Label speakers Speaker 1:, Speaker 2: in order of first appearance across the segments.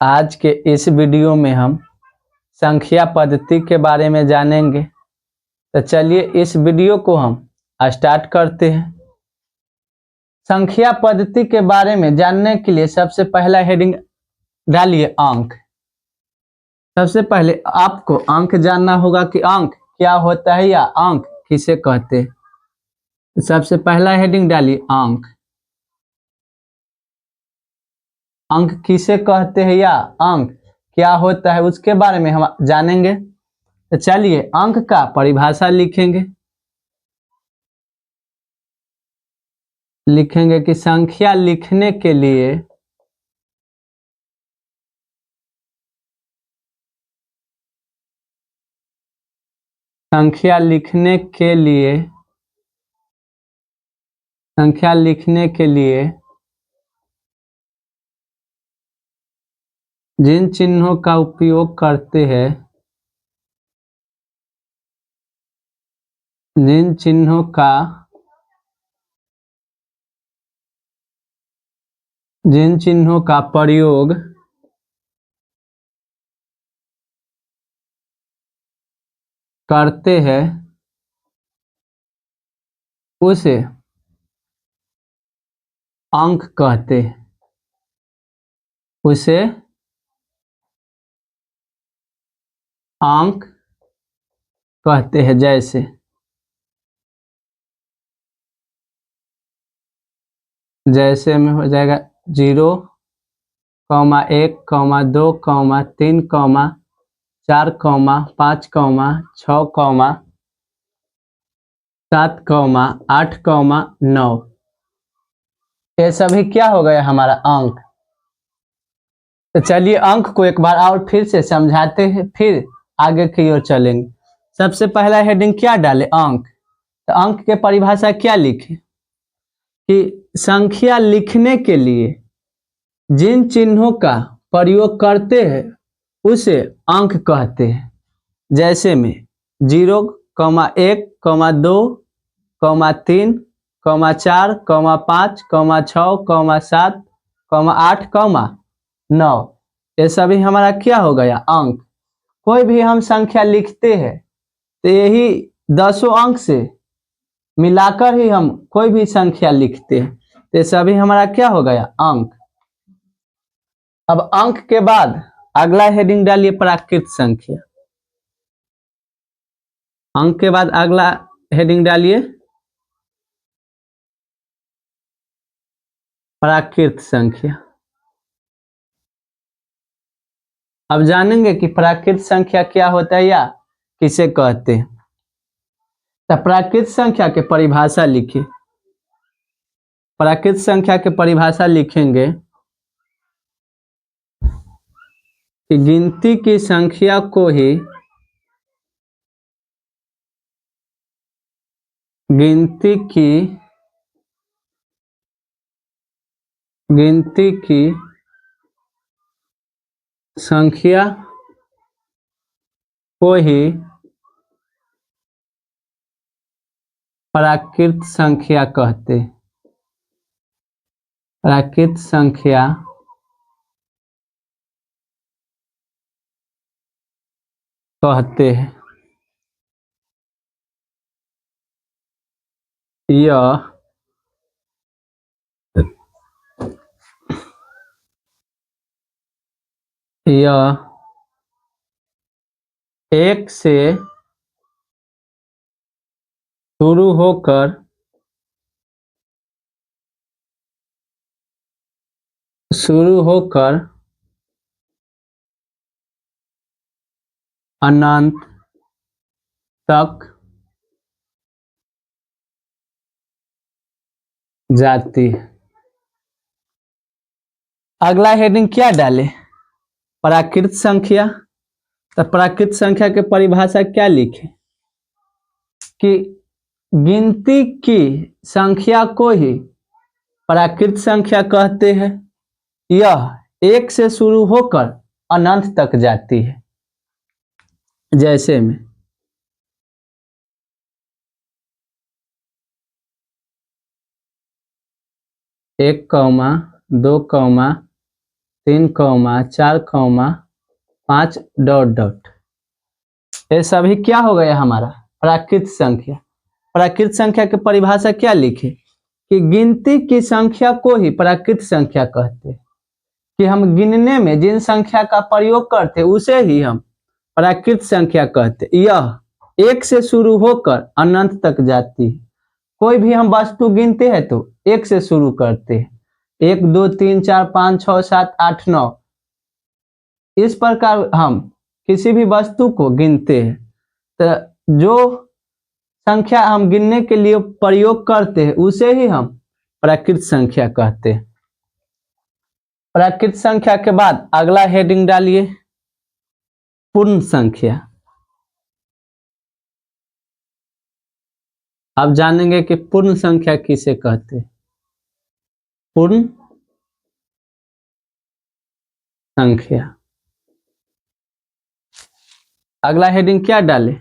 Speaker 1: आज के इस वीडियो में हम संख्या पद्धति के बारे में जानेंगे। तो चलिए इस वीडियो को हम स्टार्ट करते हैं। संख्या पद्धति के बारे में जानने के लिए सबसे पहला हेडिंग डालिए अंक। सबसे पहले आपको अंक जानना होगा कि अंक क्या होता है या अंक किसे कहते हैं। तो सबसे पहला हेडिंग डालिए अंक। अंक किसे कहते हैं या अंक क्या होता है उसके बारे में हम जानेंगे। तो चलिए अंक का परिभाषा लिखेंगे कि संख्या लिखने के लिए संख्या लिखने के लिए जिन चिन्हों का उपयोग करते हैं जिन चिन्हों का प्रयोग करते हैं उसे अंक कहते हैं। उसे अंक कहते हैं। जैसे में हो जाएगा 0, 1, 2, 3, 4, 5, 6, 7, 8, 9। ये सभी क्या हो गया हमारा अंक। तो चलिए अंक को एक बार और फिर से समझाते हैं, फिर आगे की ओर चलेंगे। सबसे पहला हेडिंग क्या डाले अंक। तो अंक के परिभाषा क्या लिखे कि संख्या लिखने के लिए जिन चिन्हों का प्रयोग करते हैं उसे अंक कहते हैं। जैसे में 0, 1, 2, 3, 4, 5, 6, 7, 8, 9। ये सभी हमारा क्या हो गया अंक। कोई भी हम संख्या लिखते हैं तो यही 10 अंक से मिलाकर ही हम कोई भी संख्या लिखते हैं, तो ये सभी हमारा क्या हो गया अंक। अब अंक के बाद अगला हेडिंग डालिए प्राकृत संख्या। अंक के बाद अगला हेडिंग डालिए प्राकृत संख्या। अब जानेंगे कि प्राकृत संख्या क्या होता है या किसे कहते हैं। तो प्राकृत संख्या के परिभाषा लिखिए। प्राकृत संख्या के परिभाषा लिखेंगे कि गिनती की संख्या को ही गिनती की संख्या को ही प्राकृत संख्या कहते हैं। प्राकृत संख्या कहते हैं। यह एक से शुरू होकर अनंत तक जाती है। अगला हेडिंग क्या डाले प्राकृत संख्या। तो प्राकृत संख्या के परिभाषा क्या लिखे कि गिनती की संख्या को ही प्राकृत संख्या कहते हैं। यह एक से शुरू होकर अनंत तक जाती है। जैसे में 1, 2, 3 कौमा 4 कौमा 5 डॉट डॉट। ये सभी क्या हो गया हमारा प्राकृत संख्या। प्राकृत संख्या की परिभाषा क्या लिखे कि गिनती की संख्या को ही प्राकृत संख्या कहते हैं, कि हम गिनने में जिन संख्या का प्रयोग करते उसे ही हम प्राकृत संख्या कहते। यह एक से शुरू होकर अनंत तक जाती है। कोई भी हम वस्तु गिनते हैं तो एक से शुरू करते हैं, 1 2 3 4 5 6 7 8 9। इस प्रकार हम किसी भी वस्तु को गिनते हैं। तो जो संख्या हम गिनने के लिए प्रयोग करते हैं उसे ही हम प्राकृत संख्या कहते हैं। प्राकृत संख्या के बाद अगला हेडिंग डालिए पूर्ण संख्या। आप जानेंगे कि पूर्ण संख्या किसे कहते हैं। पूर्ण संख्या। अगला हेडिंग क्या डाले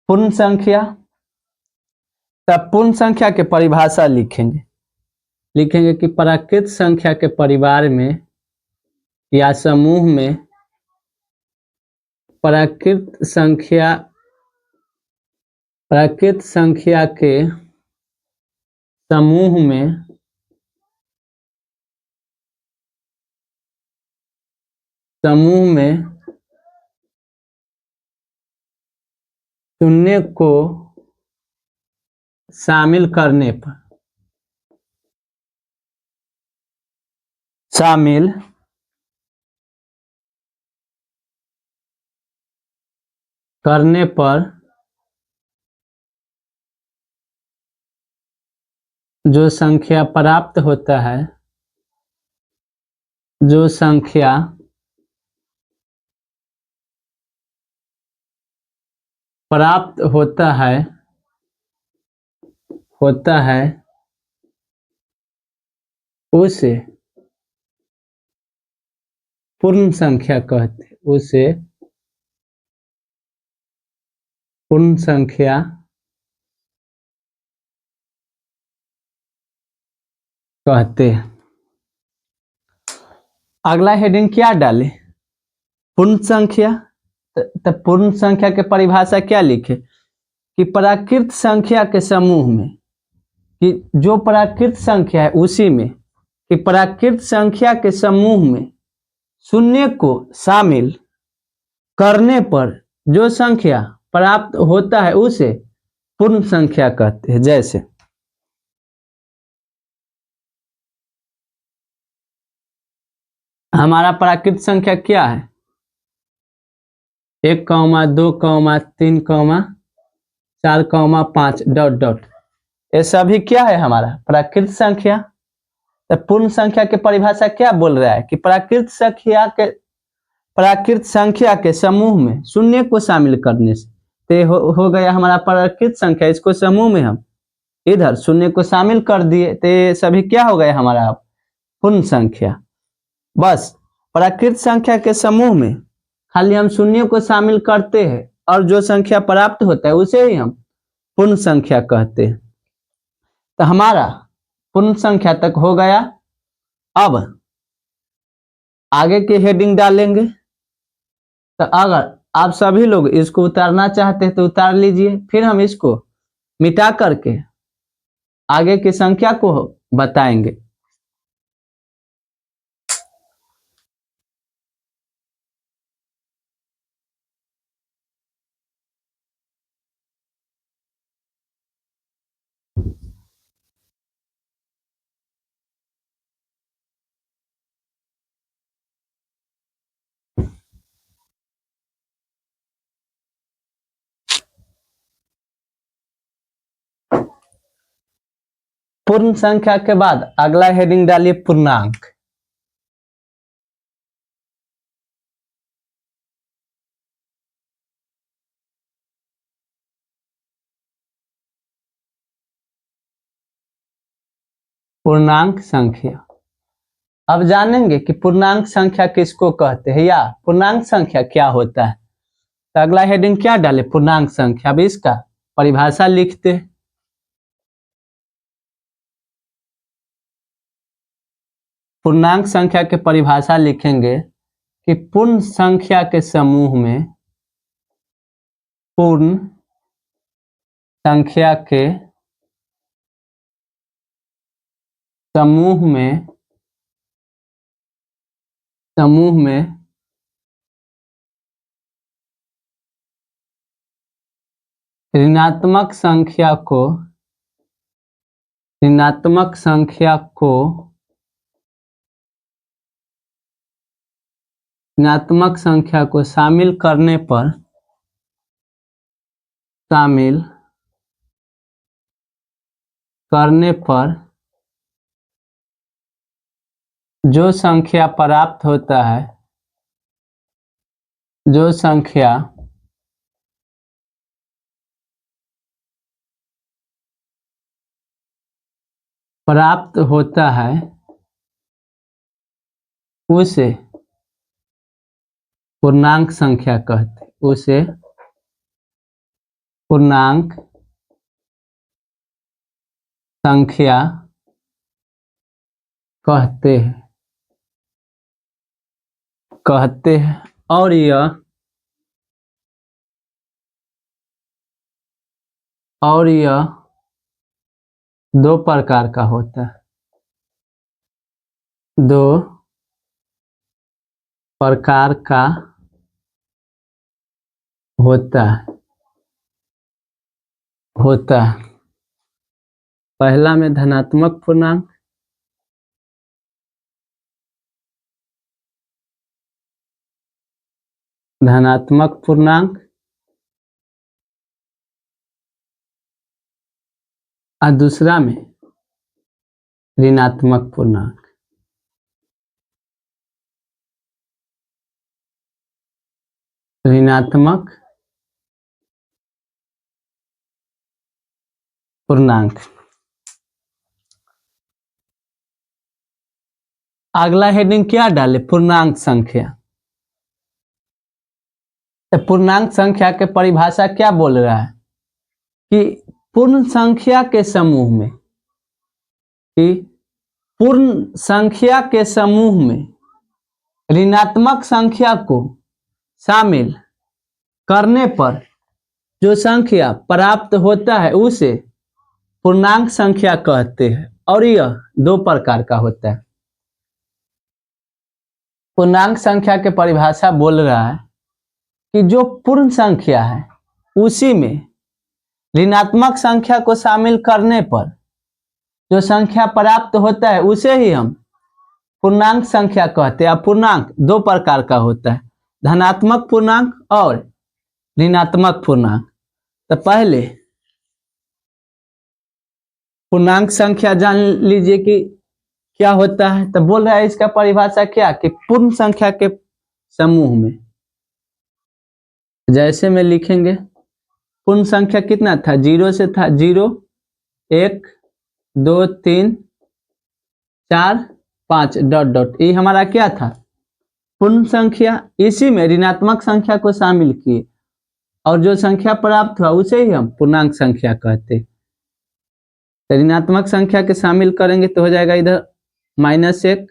Speaker 1: पूर्ण संख्या। तब पूर्ण संख्या के परिभाषा लिखेंगे कि प्राकृत संख्या के परिवार में या समूह में प्राकृत संख्या के समूह में शून्य को शामिल करने पर जो संख्या प्राप्त होता है, जो संख्या प्राप्त होता है उसे पूर्ण संख्या कहते हैं। उसे पूर्ण संख्या कहते हैं। अगला हेडिंग क्या डाले पूर्ण संख्या। तो पूर्ण संख्या के परिभाषा क्या लिखे कि प्राकृत संख्या के समूह में, कि जो प्राकृत संख्या है उसी में, कि प्राकृत संख्या के समूह में शून्य को शामिल करने पर जो संख्या प्राप्त होता है उसे पूर्ण संख्या कहते हैं। जैसे हमारा प्राकृत संख्या क्या है 1 comma 2 comma 3 comma 4 comma 5 dot dot. ये सभी क्या है हमारा प्राकृत संख्या। तो पूर्ण संख्या की परिभाषा क्या बोल रहा है कि प्राकृत संख्या के समूह में शून्य को शामिल करने से तो हो गया हमारा प्राकृत संख्या। इसको समूह में हम इधर शून्य को शामिल कर दिए तो ये सभी क्या हो गया हमारा पूर्ण संख्या। बस प्राकृत संख्या के समूह में खाली हम शून्य को शामिल करते हैं और जो संख्या प्राप्त होता है उसे ही हम पूर्ण संख्या कहते हैं। तो हमारा पूर्ण संख्या तक हो गया। अब आगे की हेडिंग डालेंगे। तो अगर आप सभी लोग इसको उतारना चाहते हैं तो उतार लीजिए, फिर हम इसको मिटा करके आगे की संख्या को बताएंगे। पूर्ण संख्या के बाद अगला हेडिंग डालिए पूर्णांक। पूर्णांक संख्या। अब जानेंगे कि पूर्णांक संख्या किसको कहते हैं या पूर्णांक संख्या क्या होता है। तो अगला हेडिंग क्या डाले पूर्णांक संख्या। अब इसका परिभाषा लिखते हैं। पूर्णांक संख्या के परिभाषा लिखेंगे कि पूर्ण संख्या के समूह में पूर्ण संख्या के समूह में ऋणात्मक संख्या को शामिल करने पर जो संख्या प्राप्त होता है उसे पूर्णांक संख्या कहते हैं। उसे पूर्णांक संख्या कहते हैं और यह दो प्रकार का होता है। दो प्रकार का होता है। पहला में धनात्मक पूर्णांक, और दूसरा में ऋणात्मक पूर्णांक। अगला हेडिंग क्या डाले? पूर्णांक संख्या। तो पूर्णांक संख्या के परिभाषा क्या बोल रहा है कि पूर्ण संख्या के समूह में ऋणात्मक संख्या को शामिल करने पर जो संख्या प्राप्त होता है उसे पूर्णांक संख्या कहते हैं और यह दो प्रकार का होता है। पूर्णांक संख्या के परिभाषा बोल रहा है कि जो पूर्ण संख्या है उसी में ऋणात्मक संख्या को शामिल करने पर जो संख्या प्राप्त होता है उसे ही हम पूर्णांक संख्या कहते हैं। पूर्णांक दो प्रकार का होता है, धनात्मक पूर्णांक और ऋणात्मक पूर्णांक। तो पहले पूर्णांक संख्या जान लीजिए कि क्या होता है। तो बोल रहा है इसका परिभाषा क्या कि पूर्ण संख्या के समूह में, जैसे में लिखेंगे पूर्ण संख्या कितना था? 0 से था 0 1 2 3 4 5 डॉट डॉट। ये हमारा क्या था? पूर्ण संख्या। इसी में ऋणात्मक संख्या को शामिल किए और जो संख्या प्राप्त हुआ उसे ही हम पूर्णांक संख्या कहते हैं। ऋणात्मक संख्या के शामिल करेंगे तो हो जाएगा इधर -1,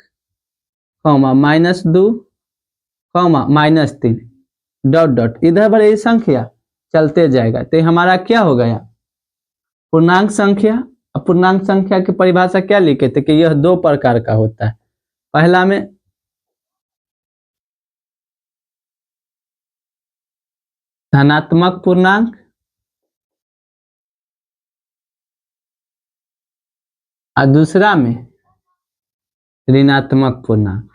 Speaker 1: -2, -3 डॉट डॉट। इधर बड़ी संख्या चलते जाएगा तो हमारा क्या हो गया? पूर्णांक संख्या। पूर्णांक संख्या की परिभाषा क्या लिखे थे कि यह दो प्रकार का होता है। पहला में धनात्मक पूर्णांक और दूसरा में ऋणात्मक पूर्णांक।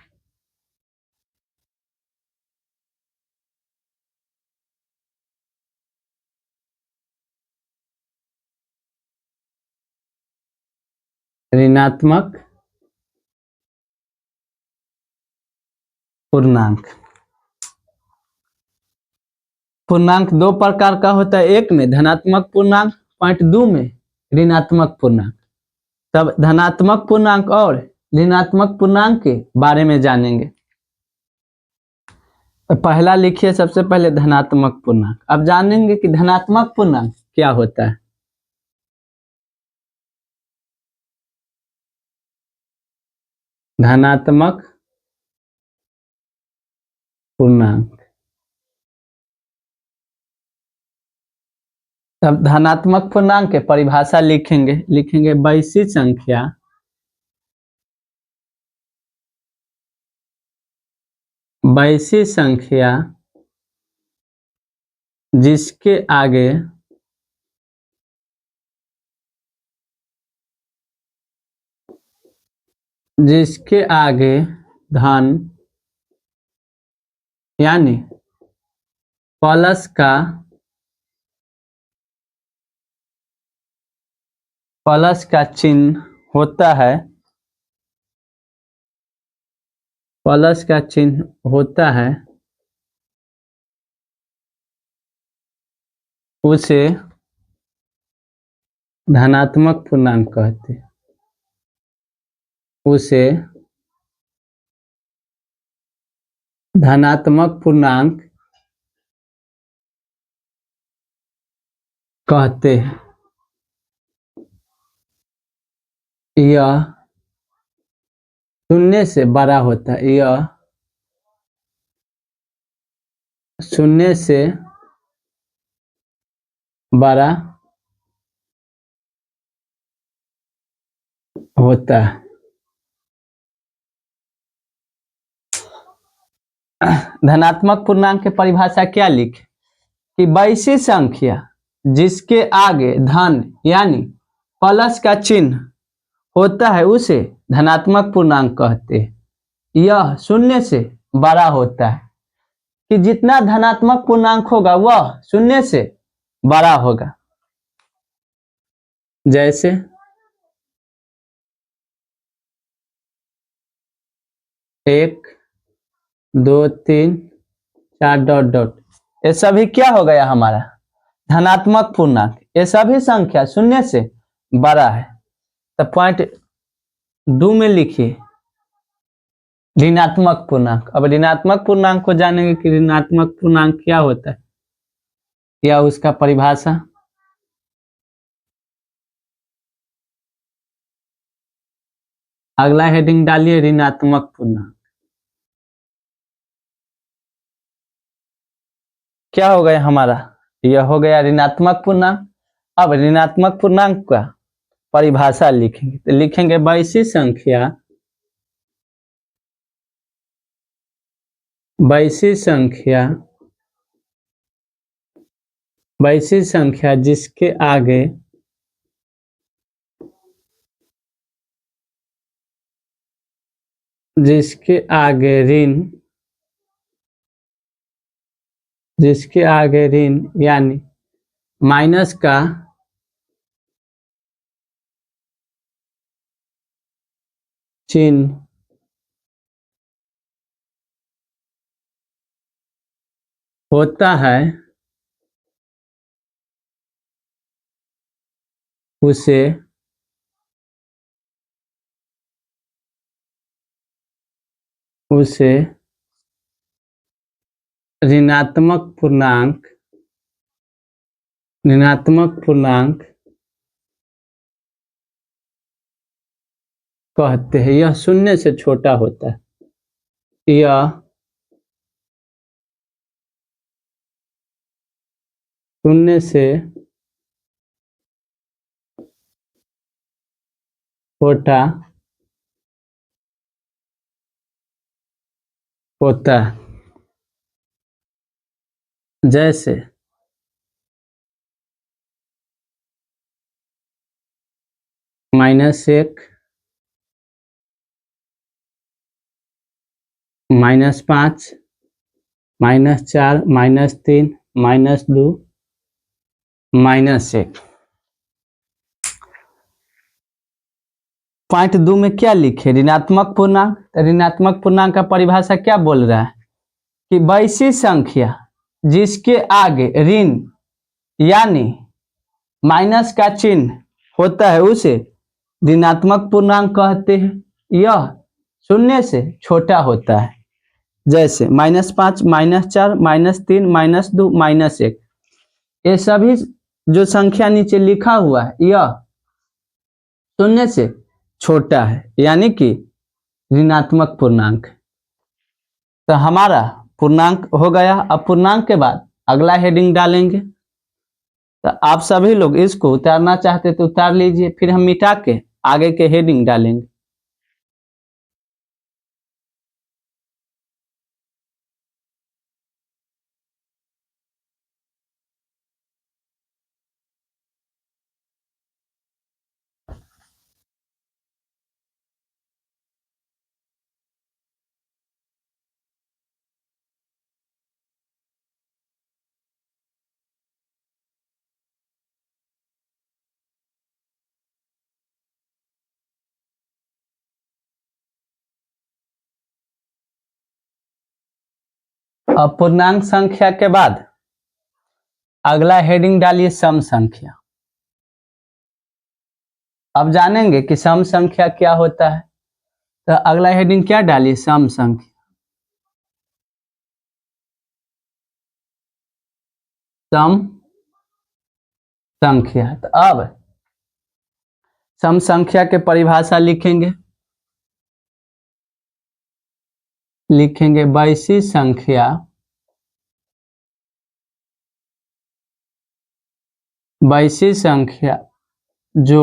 Speaker 1: ऋणात्मक पूर्णांक। पूर्णांक दो प्रकार का होता है, एक में धनात्मक पूर्णांक, पॉइंट 2 में ऋणात्मक पूर्णांक। तब धनात्मक पूर्णांक और ऋणात्मक पूर्णांक के बारे में जानेंगे। तो पहला लिखिए सबसे पहले धनात्मक पूर्णांक। अब जानेंगे कि धनात्मक पूर्णांक क्या होता है। धनात्मक पूर्णांक। तब धनात्मक पूर्णांक के परिभाषा लिखेंगे वैश्विक संख्या जिसके आगे धन यानी प्लस का चिन्ह होता है, उसे धनात्मक पूर्णांक कहते हैं। उसे धनात्मक पूर्णांक कहते हैं। यह शून्य से बड़ा होता है, यह शून्य से बड़ा होता है। धनात्मक पूर्णांक की परिभाषा क्या लिखे कि वैश्विक संख्या जिसके आगे धन यानी प्लस का चिन्ह होता है उसे धनात्मक पूर्णांक कहते हैं। यह शून्य से बड़ा होता है, कि जितना धनात्मक पूर्णांक होगा वह शून्य से बड़ा होगा। जैसे 1 2 3 4 डॉट डॉट, ये सभी क्या हो गया हमारा धनात्मक पूर्णांक। ये सभी संख्या शून्य से बड़ा है। तो पॉइंट 2 में लिखिए ऋणात्मक पूर्णांक। अब ऋणात्मक पूर्णांक को जानेंगे कि ऋणात्मक पूर्णांक क्या होता है या उसका परिभाषा। अगला हेडिंग डालिए ऋणात्मक पूर्णांक। क्या हो गया हमारा, यह हो गया ऋणात्मक पूर्णांक। अब ऋणात्मक पूर्णांक का परिभाषा लिखेंगे, तो लिखेंगे वैश्विक संख्या जिसके आगे ऋण यानी माइनस का चिन्ह होता है उसे ऋणात्मक पूर्णांक कहते हैं। यह शून्य से छोटा होता है, यह शून्य से छोटा होता है। जैसे -1 -5 -4 -3 -2 -1। पॉइंट 2 में क्या लिखे ऋणात्मक पूर्णांक। ऋणात्मक पूर्णांक का परिभाषा क्या बोल रहा है कि वैश्विक संख्या जिसके आगे ऋण यानी माइनस का चिन्ह होता है उसे ऋणात्मक पूर्णांक कहते हैं। यह शून्य से छोटा होता है। जैसे -5 -4 -3 -2 -1, ये सभी जो संख्या नीचे लिखा हुआ है यह शून्य से छोटा है, यानी कि ऋणात्मक पूर्णांक। तो हमारा पूर्णांक हो गया। अब पूर्णांक के बाद अगला हेडिंग डालेंगे। तो आप सभी लोग इसको उतारना चाहते तो उतार लीजिए, फिर हम मिटा के आगे के हेडिंग डालेंगे। अब पूर्णांक संख्या के बाद अगला हेडिंग डालिए सम संख्या। अब जानेंगे कि सम संख्या क्या होता है। तो अगला हेडिंग क्या डालिए, सम संख्या। सम संख्या। तो अब सम संख्या के परिभाषा लिखेंगे। वैसी संख्या जो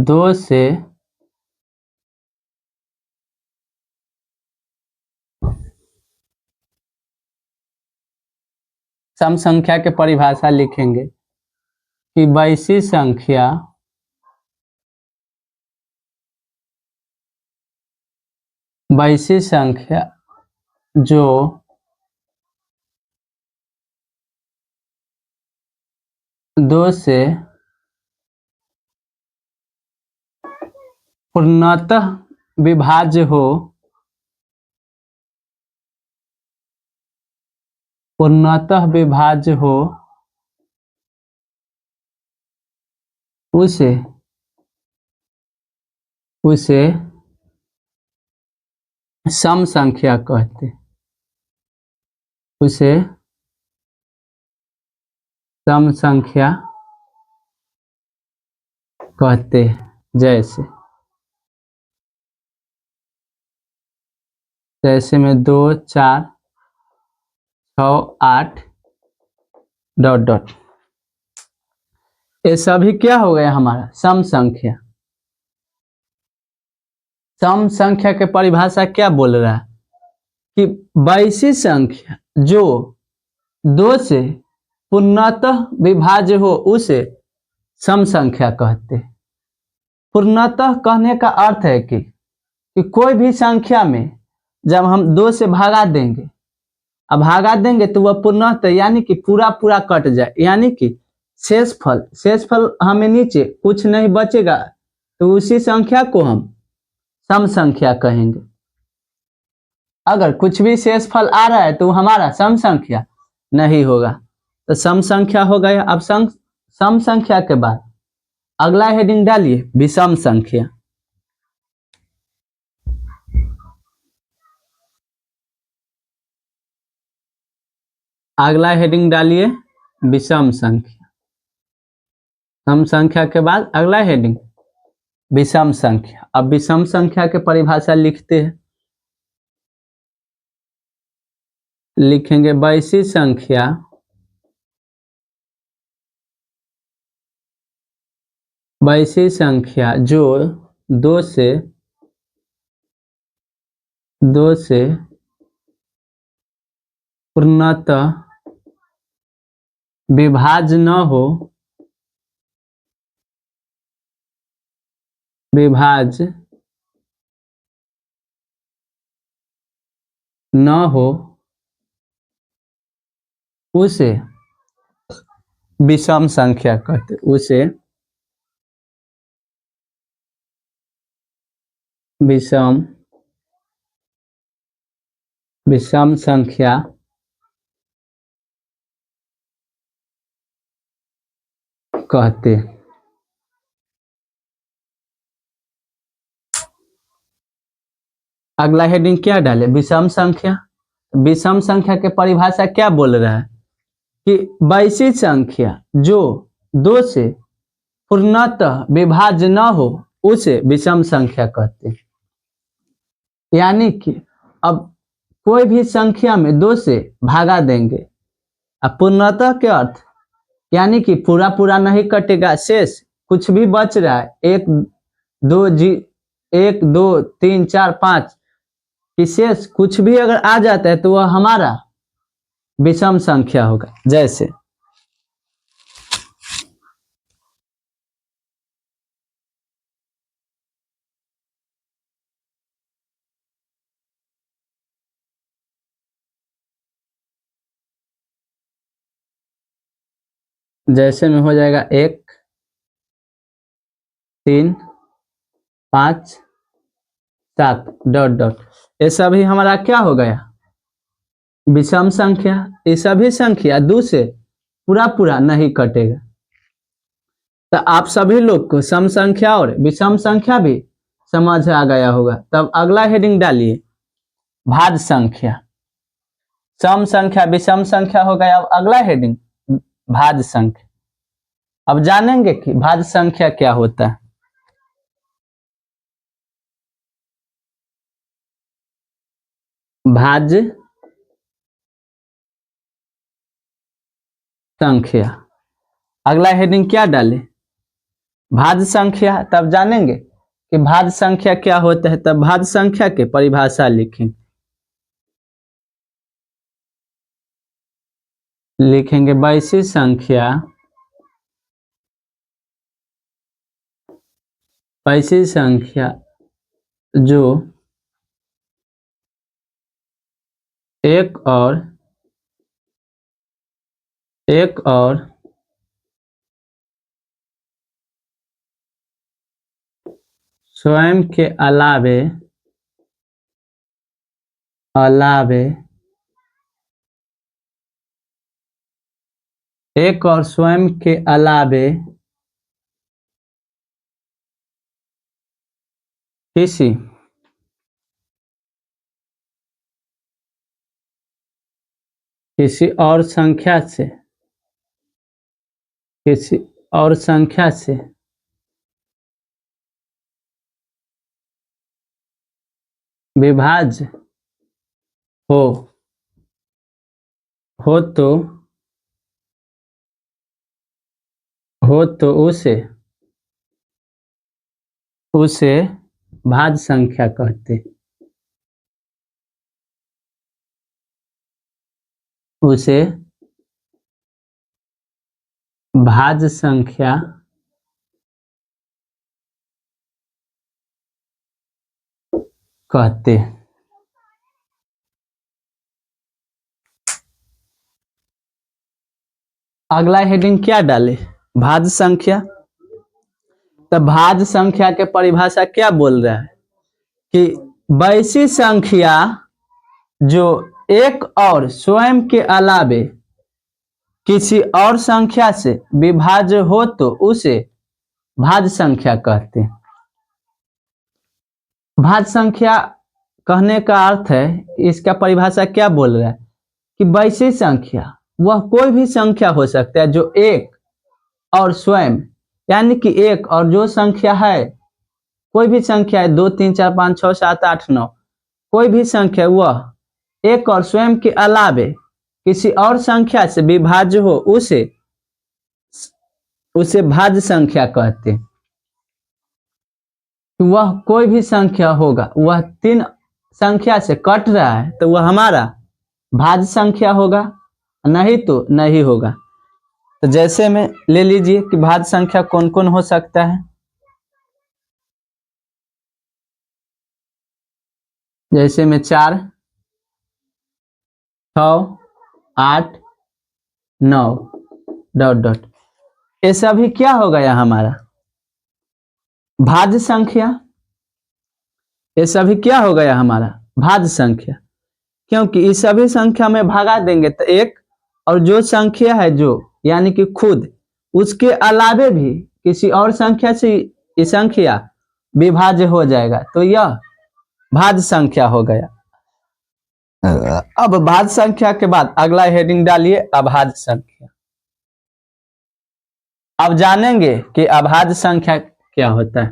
Speaker 1: 2 से सम संख्या के परिभाषा लिखेंगे कि वैसी संख्या जो 2 से पूर्णतः विभाज्य हो, उसे सम संख्या कहते हैं। उसे सम संख्या कहते हैं। जैसे में 2, 4, 6, 8 ... ये सभी क्या हो गया हमारा, सम संख्या। सम संख्या के परिभाषा क्या बोल रहा है कि वैसी संख्या जो 2 से पूर्णतः विभाज्य हो उसे सम संख्या कहते हैं। पूर्णतः कहने का अर्थ है कि कोई भी संख्या में जब हम 2 से भागा देंगे, तो वह पूर्णतः यानी कि पूरा कट जाए, यानी कि शेषफल हमें नीचे कुछ नहीं बचेगा, तो उसी संख्या को हम सम संख्या कहेंगे। अगर कुछ भी शेषफल आ रहा है तो हमारा सम संख्या नहीं होगा। तो सम संख्या हो गया। अब सम संख्या के बाद अगला हेडिंग डालिए विषम संख्या। अगला हेडिंग डालिए विषम संख्या। सम संख्या के बाद अगला हेडिंग विषम संख्या। अब विषम संख्या के परिभाषा लिखते हैं। लिखेंगे वैसी संख्या जो 2 से पूर्णतः विभाज्य न हो उसे विषम संख्या कहते। उसे विषम संख्या कहते। अगला हेडिंग क्या डाले, विषम संख्या। विषम संख्या के परिभाषा क्या बोल रहा है कि वैसी संख्या जो 2 से पूर्णतः विभाज्य न हो उसे विषम संख्या कहते हैं। यानी कि अब कोई भी संख्या में 2 से भागा देंगे, अब पूर्णतः के अर्थ यानी कि पूरा पूरा नहीं कटेगा, शेष कुछ भी बच रहा है 1 2 3 4 5 की शेष कुछ भी अगर आ जाता है तो वह हमारा विषम संख्या होगा। जैसे में हो जाएगा 1 3 5 7 डॉट डॉट, ये सभी हमारा क्या हो गया विषम संख्या। ये सभी संख्या 2 से पूरा पूरा नहीं कटेगा। तो आप सभी लोग को सम संख्या और विषम संख्या भी समझ आ गया होगा। तब अगला हेडिंग डालिए भाज्य संख्या। सम संख्या विषम संख्या हो गया। अब अगला हेडिंग भाज्य संख्या। अब जानेंगे कि भाज्य संख्या क्या होता है। भाज्य संख्या, अगला हेडिंग क्या डाले भाज्य संख्या। तब जानेंगे कि भाज्य संख्या क्या होता है। तब भाज्य संख्या के परिभाषा लिखेंगे वैसी संख्या जो एक और स्वयं के अलावे एक और स्वयं के अलावे किसी और संख्या से विभाज्य हो तो उसे भाज्य संख्या कहते हैं। उसे भाज्य संख्या कहते हैं। अगला हेडिंग क्या डाले भाज्य संख्या। तो भाज्य संख्या के परिभाषा क्या बोल रहा है कि वैसी संख्या जो एक और स्वयं के अलावे किसी और संख्या से विभाज्य हो तो उसे भाज्य संख्या कहते हैं। भाज्य संख्या कहने का अर्थ है, इसका परिभाषा क्या बोल रहा है कि वैसी संख्या वह कोई भी संख्या हो सकता है जो एक और स्वयं यानी कि एक और जो संख्या है, कोई भी संख्या है 2 3 4 5 6 7 8 9, कोई भी संख्या वह एक और स्वयं के अलावे किसी और संख्या से विभाज्य हो उसे भाज्य संख्या कहते हैं। वह कोई भी संख्या होगा, वह 3 संख्या से कट रहा है तो वह हमारा भाज्य संख्या होगा, नहीं तो नहीं होगा। तो जैसे में ले लीजिए कि भाज्य संख्या कौन कौन हो सकता है। जैसे में 4 6 8 9 डॉट डॉट, ये सभी क्या हो गया हमारा भाज्य संख्या। ये सभी क्या हो गया हमारा भाज्य संख्या, क्योंकि इस सभी संख्या में भागा देंगे तो एक और जो संख्या है जो यानी कि खुद उसके अलावे भी किसी और संख्या से ये संख्या विभाज्य हो जाएगा तो यह भाज्य संख्या हो गया। अब भाज्य संख्या के बाद अगला हेडिंग डालिए अभाज्य संख्या। अब जानेंगे कि अभाज्य संख्या क्या होता है।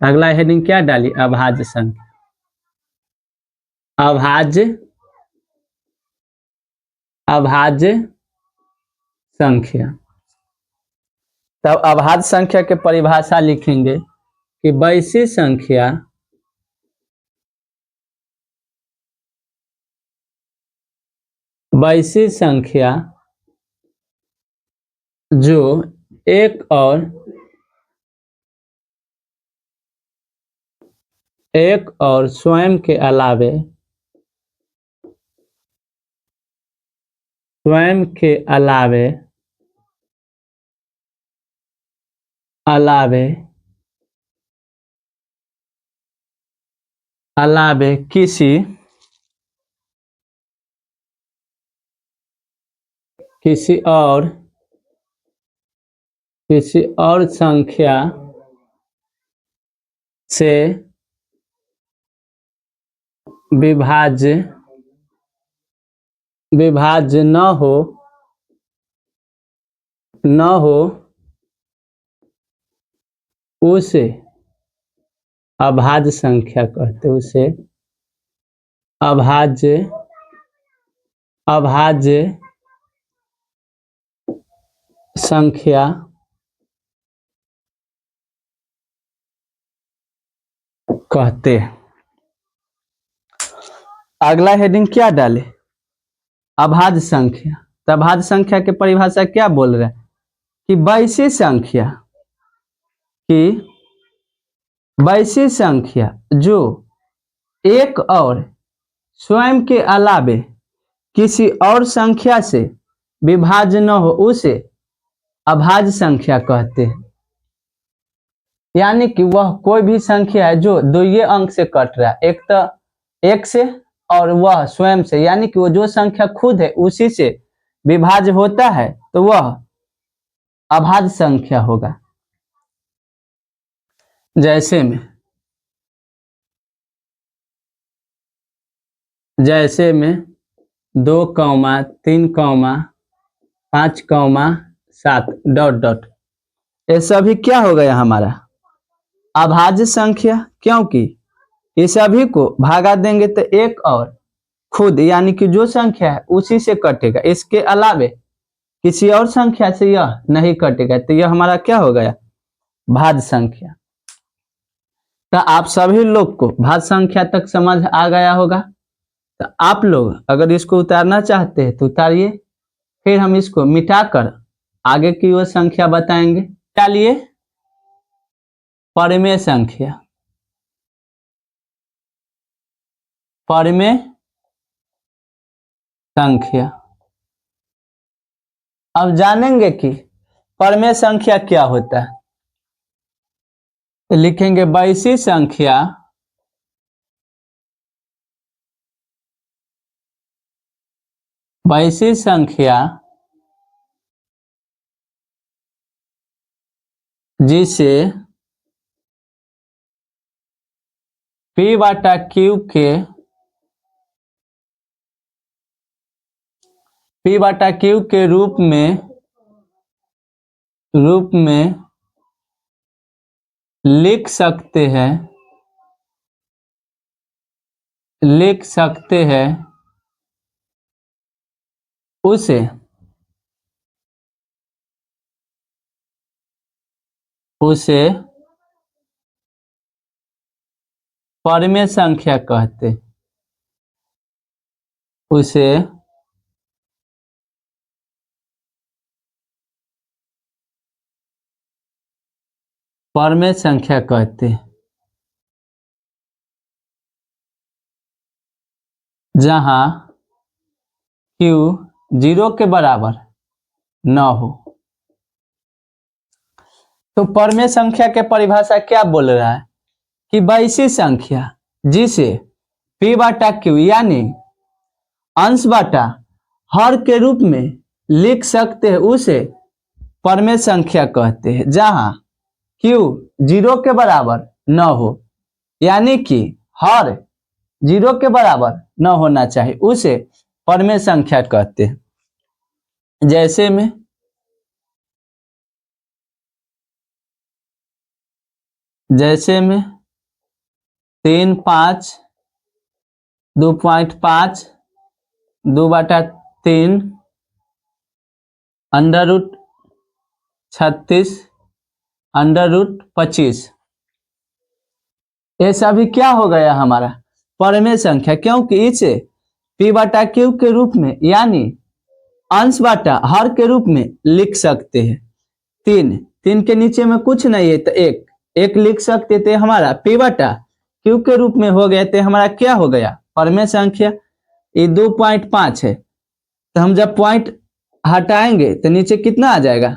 Speaker 1: अगला हेडिंग क्या डाली, अभाज्य संख्या। अभाज्य संख्या। तब अभाज्य संख्या के परिभाषा लिखेंगे कि वैसी संख्या जो एक और स्वयं के अलावे किसी और संख्या से विभाज्य न हो उसे अभाज्य संख्या कहते हैं। उसे अभाज्य संख्या कहते हैं। अगला हेडिंग क्या डाले, अभाज्य संख्या। तो अभाज्य संख्या की परिभाषा क्या बोल रहा है कि वैसी संख्या जो एक और स्वयं के अलावे किसी और संख्या से विभाज्य न हो उसे अभाज्य संख्या कहते हैं। यानी कि वह कोई भी संख्या है जो दो ये अंक से कट रहा है, एक तो एक से और वह स्वयं से, यानी कि वो जो संख्या खुद है उसी से विभाज्य होता है तो वह अभाज्य संख्या होगा। जैसे में 2, 3, 5, 7 ... ये सभी क्या हो गया हमारा अभाज्य संख्या, क्योंकि ये सभी को भागा देंगे तो एक और खुद यानी कि जो संख्या है उसी से कटेगा, इसके अलावे किसी और संख्या से यह नहीं कटेगा, तो यह हमारा क्या हो गया भाज्य संख्या। तो आप सभी लोग को भाज्य संख्या तक समझ आ गया होगा। तो आप लोग अगर इसको उतारना चाहते हैं तो उतारिए, फिर हम इसको मिटाकर आगे की वो संख्या बताएंगे। चलिए परिमेय संख्या। अब जानेंगे कि परिमेय संख्या क्या होता है। तो लिखेंगे वैसी संख्या जिसे P/Q के रूप में लिख सकते हैं उसे परिमेय संख्या कहते हैं। उसे परिमेय संख्या कहते हैं जहां Q 0 के बराबर न हो। तो परिमेय संख्या के परिभाषा क्या बोल रहा है कि वैसी संख्या जिसे P/Q यानी अंश बटा हर के रूप में लिख सकते हैं उसे परिमेय संख्या कहते हैं, जहां Q 0 के बराबर न हो, यानी कि हर 0 के बराबर न होना चाहिए, उसे परिमेय संख्या कहते हैं। जैसे में जैसे में 3, 5, 2.5, 2/3, √36, √25। ये सभी क्या हो गया हमारा परमेय संख्या, क्योंकि इसे p/q के रूप में यानी अंश बाटा हर के रूप में लिख सकते हैं। 3 के नीचे में कुछ नहीं है तो एक लिख सकते थे, हमारा p/q के रूप में हो गया तो हमारा क्या हो गया परमेय संख्या। ये 2.5 है तो हम जब पॉइंट हटाएंगे तो नीचे कितना आ जाएगा,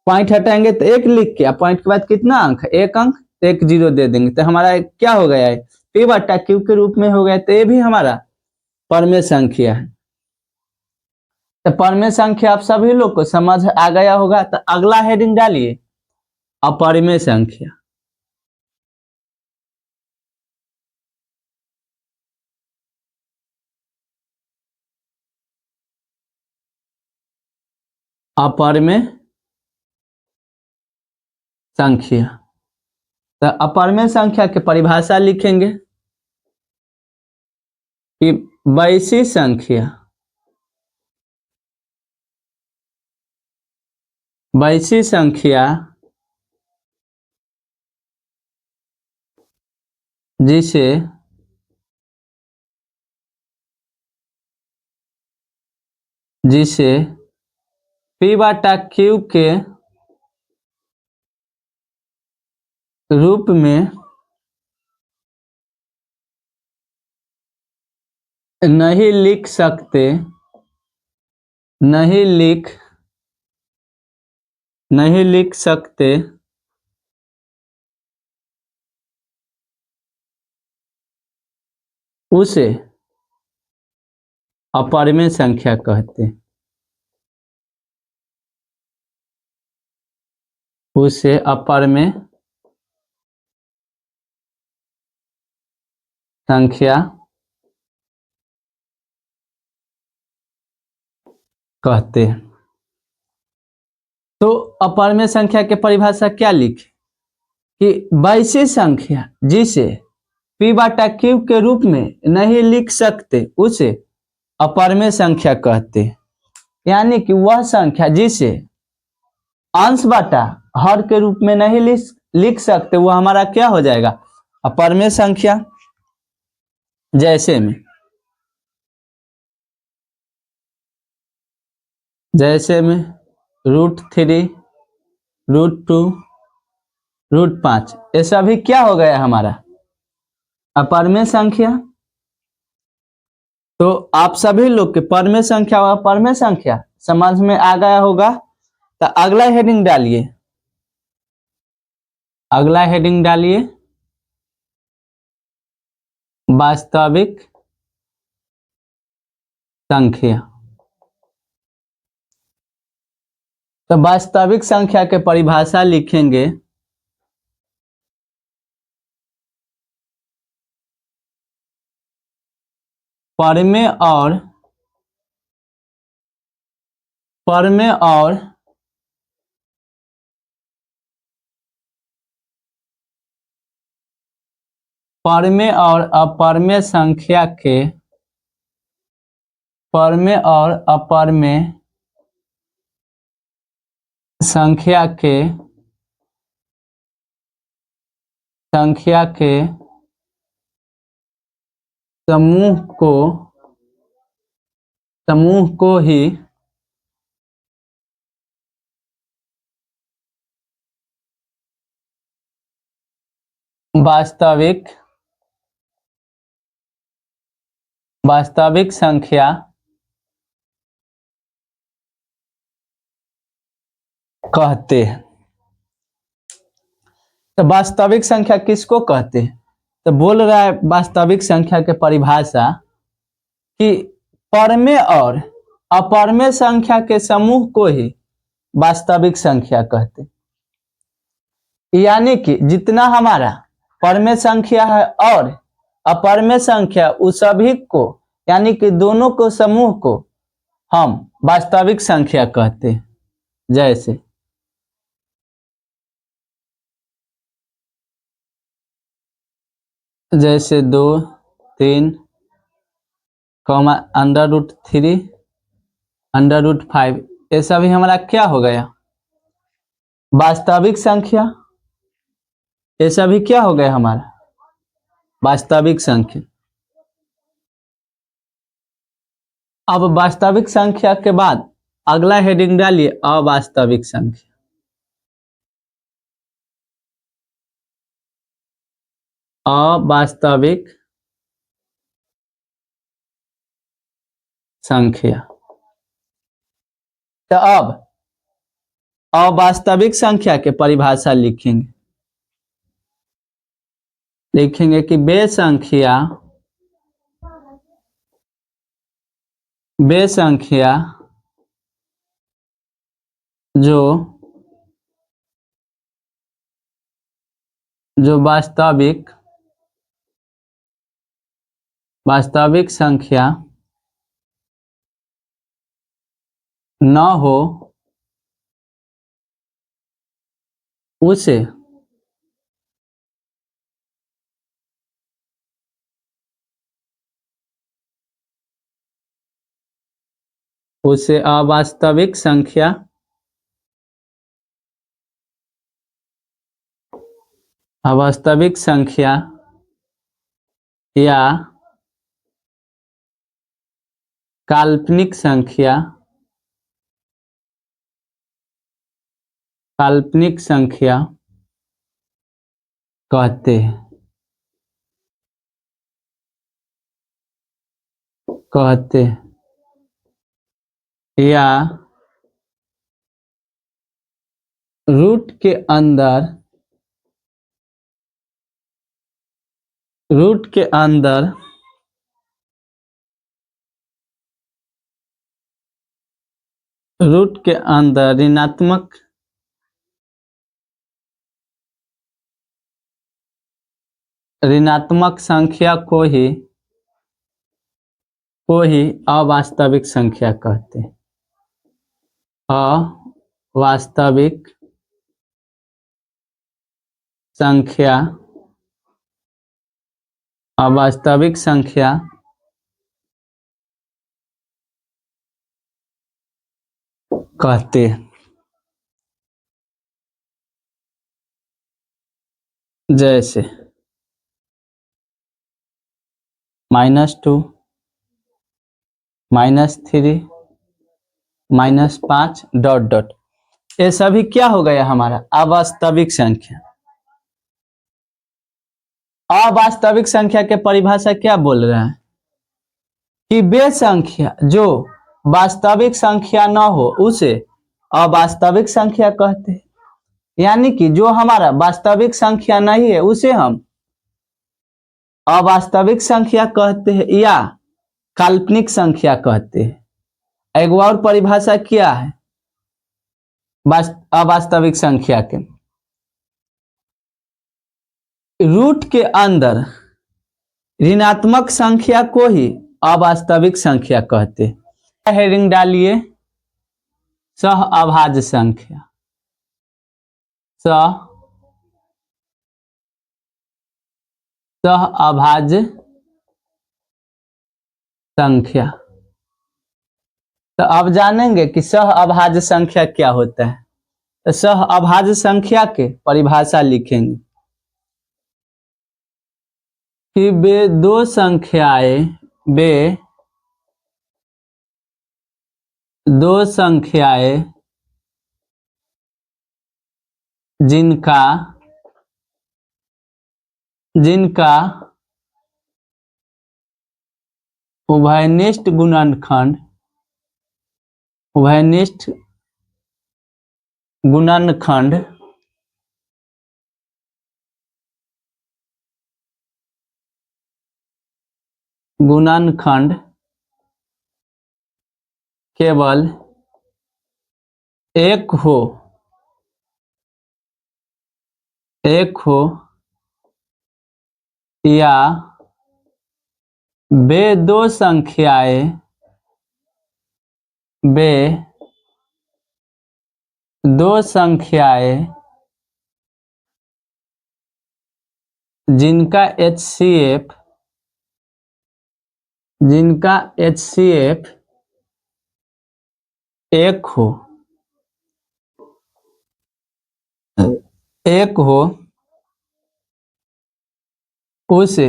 Speaker 1: पॉइंट हटाएंगे तो 1 लिख के पॉइंट के बाद कितना अंक, 1 अंक, तो 1 0 दे देंगे तो हमारा क्या हो गया है p/q के रूप में हो गया, तो ये भी हमारा परमेय संख्या है। तो परमेय संख्या आप सभी लोग को समझ आ गया होगा। तो अगला हेडिंग डालिए अपरिमेय संख्या। अपरिमेय संख्या, तो अपरिमेय संख्या की परिभाषा लिखेंगे कि वैसी संख्या, वैसी संख्या जिसे p/q के रूप में नहीं लिख सकते, नहीं लिख सकते उसे अपरिमेय संख्या कहते हैं। उसे अपरिमेय संख्या कहते हैं। तो अपरिमेय संख्या की परिभाषा क्या लिखे कि वैसी संख्या जिसे p/q के रूप में नहीं लिख सकते उसे अपरिमेय संख्या कहते हैं। यानी कि वह संख्या जिसे अंश बाटा हर के रूप में नहीं लिख सकते वो हमारा क्या हो जाएगा अपरिमेय संख्या। जैसे में √3, √2, √5 ये सभी क्या हो गया हमारा अपरिमेय संख्या। तो आप सभी लोग के परमेय संख्या और अपरिमेय संख्या समझ में आ गया होगा। तो अगला हेडिंग डालिए, अगला हेडिंग डालिए वास्तविक संख्या। तो वास्तविक संख्या के परिभाषा लिखेंगे परमेय और अपरिमेय संख्या के परमेय और अपरिमेय संख्या के समूह को ही वास्तविक संख्या कहते हैं। तो वास्तविक संख्या किसको कहते हैं, तो बोल रहा है वास्तविक संख्या के परिभाषा कि परमेय और अपरिमेय संख्या के समूह को ही वास्तविक संख्या कहते हैं। यानी कि जितना हमारा परमेय संख्या है और अपरिमेय संख्या उस सभी को यानी कि दोनों को समूह को हम वास्तविक संख्या कहते हैं। जैसे जैसे 2, 3, कॉमा √3, √5, ये सभी हमारा क्या हो गया? वास्तविक संख्या। ये सभी क्या हो गया हमारा? वास्तविक संख्या। अब वास्तविक संख्या के बाद अगला हेडिंग डालिए अवास्तविक संख्या। अवास्तविक संख्या। तो अब अवास्तविक संख्या के परिभाषा लिखेंगे कि वे संख्या जो वास्तविक संख्या न हो उसे अवास्तविक संख्या या काल्पनिक संख्या कहते या रूट के अंदर ऋणात्मक संख्या को ही अवास्तविक संख्या कहते हैं। अवास्तविक संख्या कहते हैं। जैसे -2, -3, -5 ... ये सभी क्या हो गया हमारा? अवास्तविक संख्या। अवास्तविक संख्या के परिभाषा क्या बोल रहा है कि वे संख्या जो वास्तविक संख्या न हो उसे अवास्तविक संख्या कहते हैं। यानी कि जो हमारा वास्तविक संख्या नहीं है उसे हम अवास्तविक संख्या कहते हैं या काल्पनिक संख्या कहते हैं। एक और परिभाषा क्या है अवास्तविक संख्या के? रूट के अंदर ऋणात्मक संख्या को ही अवास्तविक संख्या कहते हैं। हेडिंग डालिए सहअभाज्य संख्या। सहअभाज्य संख्या। तो अब जानेंगे कि सहअभाज्य संख्या क्या होता है। तो सहअभाज्य संख्या के परिभाषा लिखेंगे कि वे दो संख्याएं जिनका उभयनिष्ठ गुणनखंड केवल एक हो या वे दो संख्याएं जिनका HCF एक हो उसे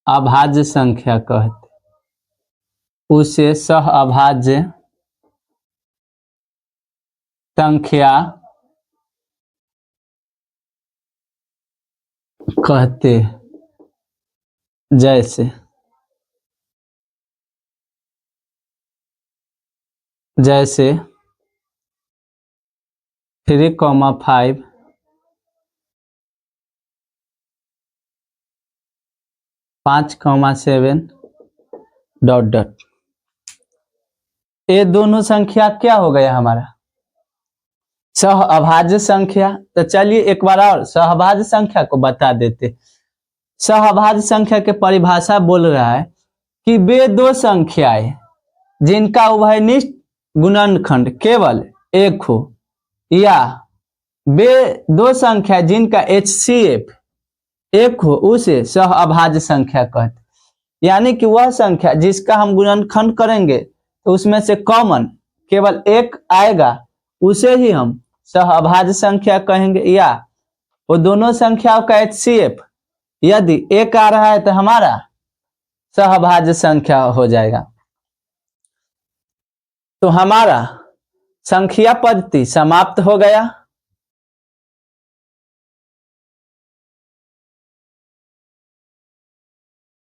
Speaker 1: सहअभाज्य संख्या कहते। उसे सहअभाज्य संख्या कहते। जैसे 3,5 5,7 ... ये दोनों संख्या क्या हो गया हमारा सहअभाज्य संख्या। तो चलिए एक बार और सहअभाज्य संख्या को बता देते। सहअभाज्य संख्या के परिभाषा बोल रहा है कि वे दो संख्याएं जिनका उभयनिष्ठ गुणनखंड केवल एक हो, या वे दो संख्या जिनका HCF एक हो उसे सहअभाज्य संख्या कहते। यानी कि वह संख्या जिसका हम गुणनखंड करेंगे तो उसमें से कॉमन केवल एक आएगा, उसे ही हम सहअभाज्य संख्या कहेंगे। या वो दोनों संख्याओं का HCF यदि एक आ रहा है तो हमारा सहअभाज्य संख्या हो जाएगा। तो हमारा संख्या पद्धति समाप्त हो गया।